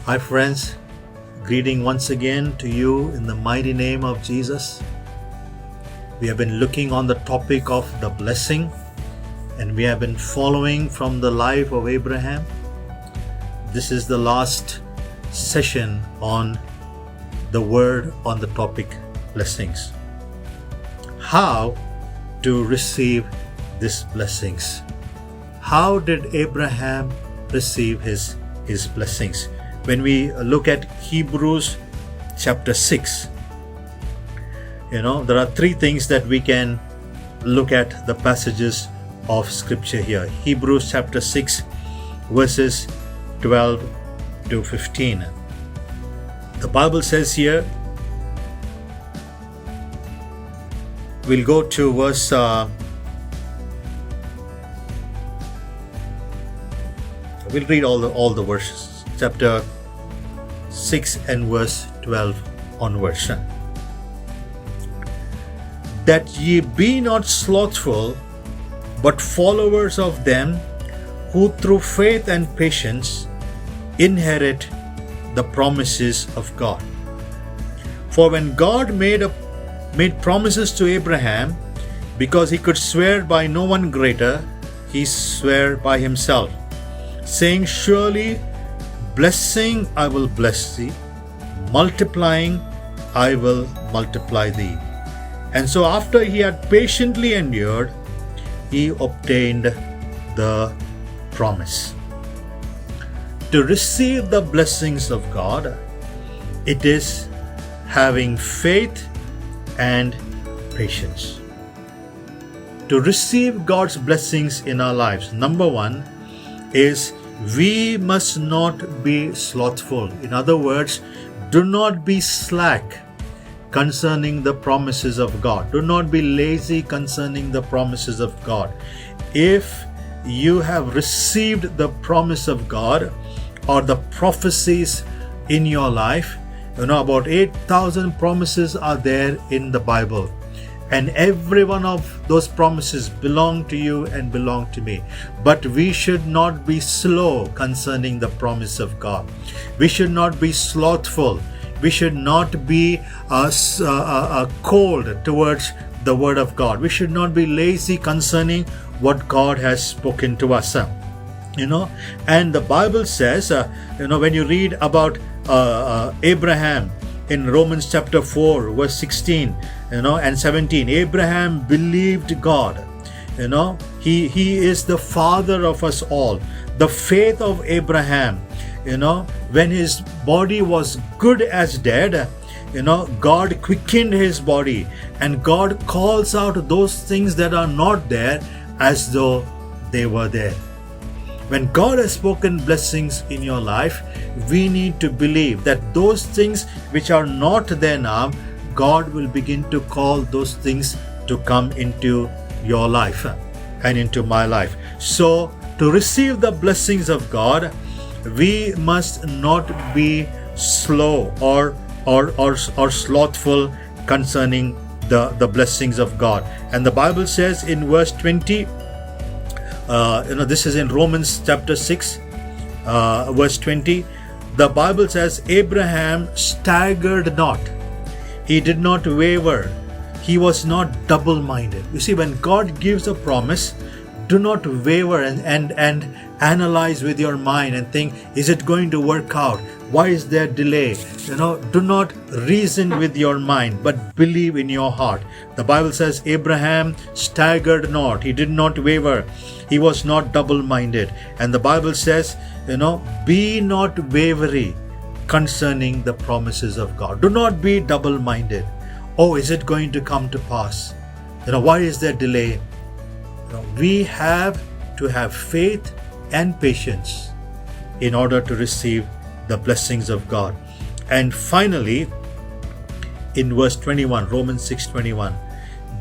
Hi friends, greeting once again to you in the mighty name of Jesus. We have been looking on the topic of the blessing, and we have been following from the life of Abraham. This is the last session on the word on the topic blessings. How to receive these blessings? How did Abraham receive his blessings? When we look at Hebrews chapter 6, there are three things that we can look at the passages of scripture here. Hebrews chapter 6 verses 12 to 15. The Bible says here, we'll go to verse we'll read all the verses. Chapter 6 and verse 12 onwards. That ye be not slothful, but followers of them who through faith and patience inherit the promises of God. For when God made promises to Abraham, because he could swear by no one greater, he sware by himself, saying, Surely blessing I will bless thee, multiplying I will multiply thee. And so after he had patiently endured, he obtained the promise. To receive the blessings of God, it is having faith and patience. To receive God's blessings in our lives, number one is we must not be slothful. In other words, do not be slack concerning the promises of God. Do not be lazy concerning the promises of God. If you have received the promise of God or the prophecies in your life, about 8,000 promises are there in the Bible. And every one of those promises belong to you and belong to me. But we should not be slow concerning the promise of God. We should not be slothful. We should not be cold towards the word of God. We should not be lazy concerning what God has spoken to us. And the Bible says, when you read about Abraham in Romans chapter 4 verse 16 and 17, Abraham believed God. He is the father of us all. The faith of Abraham, when his body was good as dead, God quickened his body, and God calls out those things that are not there as though they were there. When God has spoken blessings in your life, we need to believe that those things which are not there now, God will begin to call those things to come into your life and into my life. So, to receive the blessings of God, we must not be slow or slothful concerning the blessings of God. And the Bible says in verse 20, this is in Romans chapter 6, verse 20. The Bible says, Abraham staggered not. He did not waver. He was not double-minded. You see, when God gives a promise, do not waver and analyze with your mind and think, is it going to work out? Why is there delay? Do not reason with your mind, but believe in your heart. The Bible says Abraham staggered not. He did not waver. He was not double-minded. And the Bible says, be not wavery concerning the promises of God. Do not be double-minded. Oh, is it going to come to pass? Why is there delay? We have to have faith and patience in order to receive the blessings of God. And finally, in verse 21, Romans 6:21,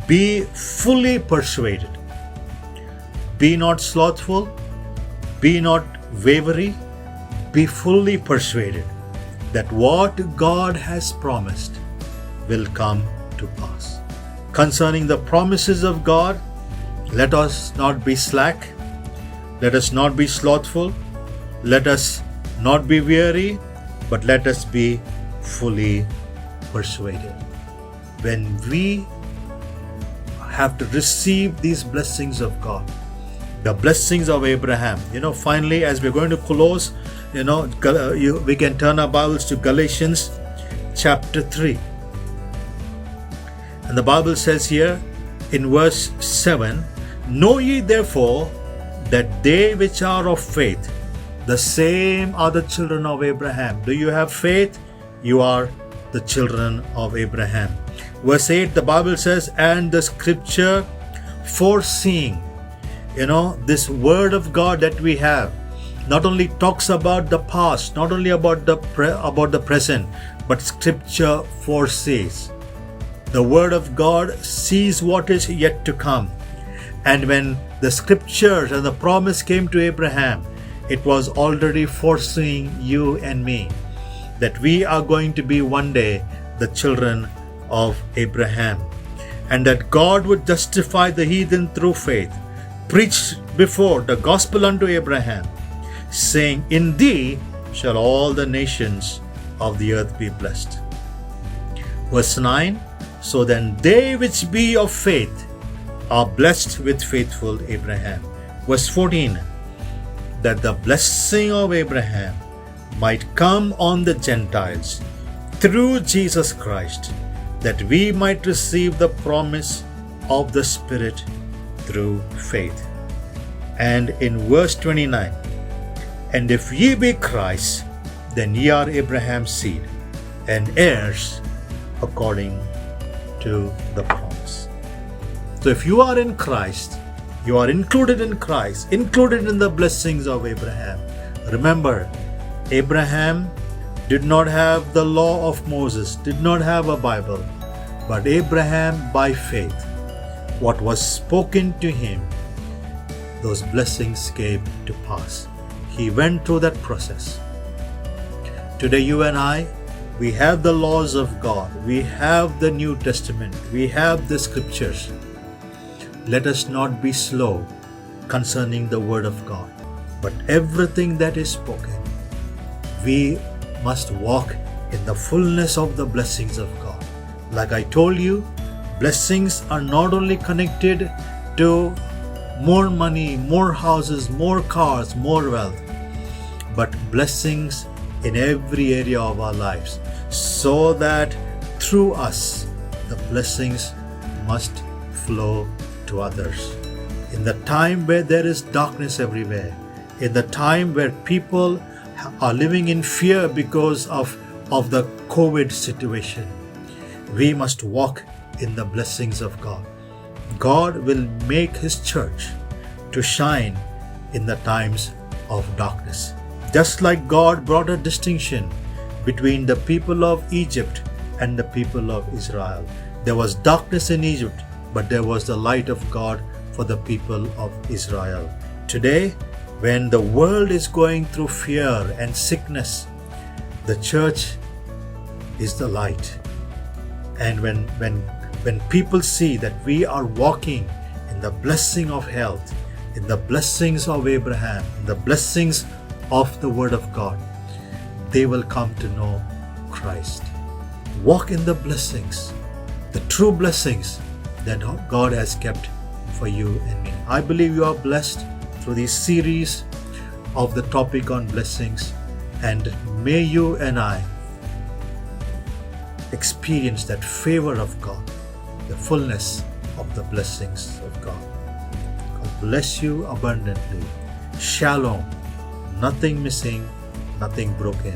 be fully persuaded. Be not slothful, be not wavery, be fully persuaded that what God has promised will come to pass. Concerning the promises of God, let us not be slack, let us not be slothful, let us not be weary, but let us be fully persuaded. When we have to receive these blessings of God, the blessings of Abraham. Finally, as we're going to close, we can turn our Bibles to Galatians chapter 3. And the Bible says here in verse 7, Know ye therefore that they which are of faith, the same are the children of Abraham. Do you have faith? You are the children of Abraham. Verse 8, the Bible says, And the scripture foreseeing, this word of God that we have not only talks about the past, not only about the present, but scripture foresees. The word of God sees what is yet to come. And when the scriptures and the promise came to Abraham, it was already foreseeing you and me that we are going to be one day the children of Abraham, and that God would justify the heathen through faith, preached before the gospel unto Abraham, saying, In thee shall all the nations of the earth be blessed. Verse 9, So then they which be of faith are blessed with faithful Abraham. Verse 14, That the blessing of Abraham might come on the Gentiles through Jesus Christ, that we might receive the promise of the Spirit through faith. And in verse 29, And if ye be Christ, then ye are Abraham's seed, and heirs according to the promise. So if you are in Christ, you are included in Christ, included in the blessings of Abraham. Remember, Abraham did not have the law of Moses, did not have a Bible, but Abraham, by faith, what was spoken to him, those blessings came to pass. He went through that process. Today, you and I, we have the laws of God, we have the New Testament, we have the scriptures. Let us not be slow concerning the word of God, but everything that is spoken, we must walk in the fullness of the blessings of God. Like I told you, blessings are not only connected to more money, more houses, more cars, more wealth, but blessings in every area of our lives, so that through us the blessings must flow to others. In the time where there is darkness everywhere, in the time where people are living in fear because of the COVID situation, we must walk in the blessings of God. God will make His church to shine in the times of darkness. Just like God brought a distinction between the people of Egypt and the people of Israel. There was darkness in Egypt, but there was the light of God for the people of Israel. Today, when the world is going through fear and sickness, the church is the light. And when people see that we are walking in the blessing of health, in the blessings of Abraham, in the blessings of the Word of God, they will come to know Christ. Walk in the blessings, the true blessings that God has kept for you and me. I believe you are blessed through this series of the topic on blessings, and may you and I experience that favor of God, the fullness of the blessings of God. God bless you abundantly. Shalom. Nothing missing, nothing broken.